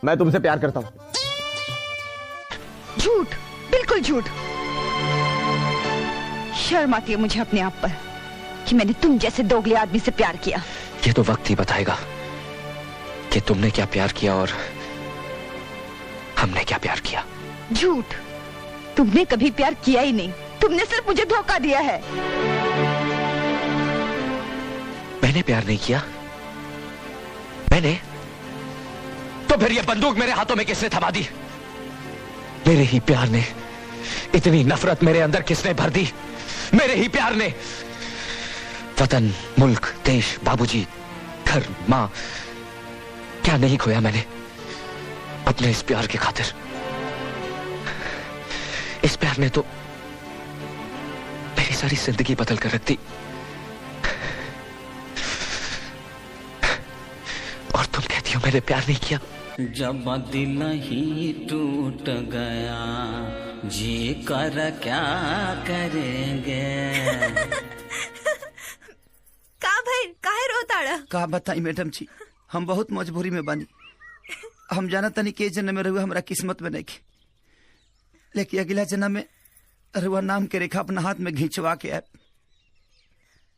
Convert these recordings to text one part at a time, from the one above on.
मैं तुमसे प्यार करता हूँ। झूठ, बिल्कुल झूठ। शर्म आती है मुझे अपने आप पर कि मैंने तुम जैसे दोगले आदमी से प्यार किया। ये तो वक्त ही बताएगा कि तुमने क्या प्यार किया और हमने क्या प्यार किया। झूठ, तुमने कभी प्यार किया ही नहीं, तुमने सिर्फ मुझे धोखा दिया है। मैंने प्यार नहीं किया? मैंने? तो फिर ये बंदूक मेरे हाथों में किसने थमा दी? मेरे ही प्यार ने। इतनी नफरत मेरे अंदर किसने भर दी? मेरे ही प्यार ने। वतन, मुल्क, देश, बाबूजी, घर, मां, क्या नहीं खोया मैंने अपने इस प्यार की खातिर। इस प्यार ने तो मेरी सारी जिंदगी बदल कर रख दी। और तुम कहती हो मैंने प्यार नहीं किया? जब दिल ही टूट गया जी कर क्या करेंगे। का भाई काहे रोताड़ा? का बताई मैडम जी, हम बहुत मजबूरी में बानी। हम जाना तनी के जन्म में रहुआ हमारा किस्मत में नहीं की, लेकिन अगला जन्म में रहुआ नाम के रेखा अपना हाथ में घिंचवा के आए।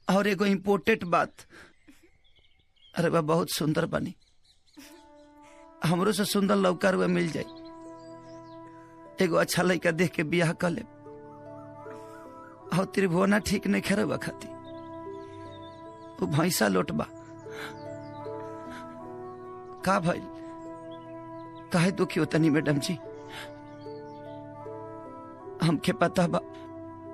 और एगो इम्पोर्टेंट बात, रहुआ बहुत सुंदर बनी। हमरो से सुंदर लड़का रहुआ मिल जाए, एगो अच्छा लड़का देख के बियाह कर ले। और त्रिभुवना ठीक नहीं खे रहुआ खाती, वो भैंसा लोटबा। का भाई काहे दुखी होता नहीं मैडम जी? हमके पता बा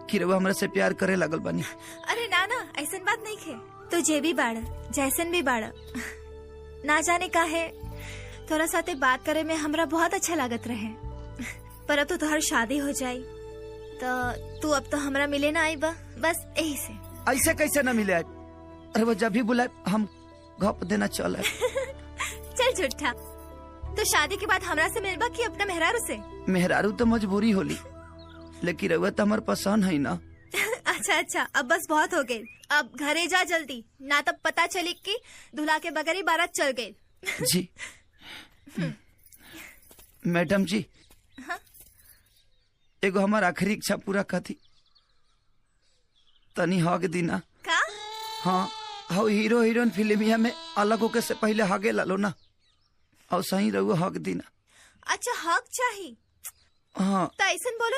कि रहुआ हमरा से प्यार करे लगल बानी। अरे ना ना, ऐसन बात नहीं खे। तो जे भी बाड़ा, जैसन भी बाड़ा, ना जाने का है तोरा साथे बात करे में हमरा बहुत अच्छा लागत रहे। पर अब तो तोहर शादी हो जाई तो तू अब तो हमरा मिले ना आई बा, बस यही से। ऐसे कैसे ना मिले? अरे वो जब भी बुलाए हम घप देना चले। चल झूठा, तो शादी के बाद हमरा से मिलबा कि अपना मेहरारू से? मेहरारू तो मजबूरी होली, लेकिन रहुआ तो हमार पसंद है ना। अच्छा अच्छा, अब बस बहुत हो गई। अब घरे जा जल्दी, ना तब पता चली कि दूल्हा के बगैर ही बारात चल गई। जी मैडम जी, हाँ? एगो हमार आखिरी इच्छा पूरा कर दी, तनी हग दीना। का? हाँ, हाँ हीरो हीरोइन फिल्मिया में अलग होके से पहले हगे ला लो ना, और सही रहुआ हग दीना। अच्छा हक चाहिए? हाँ तो ऐसन बोलो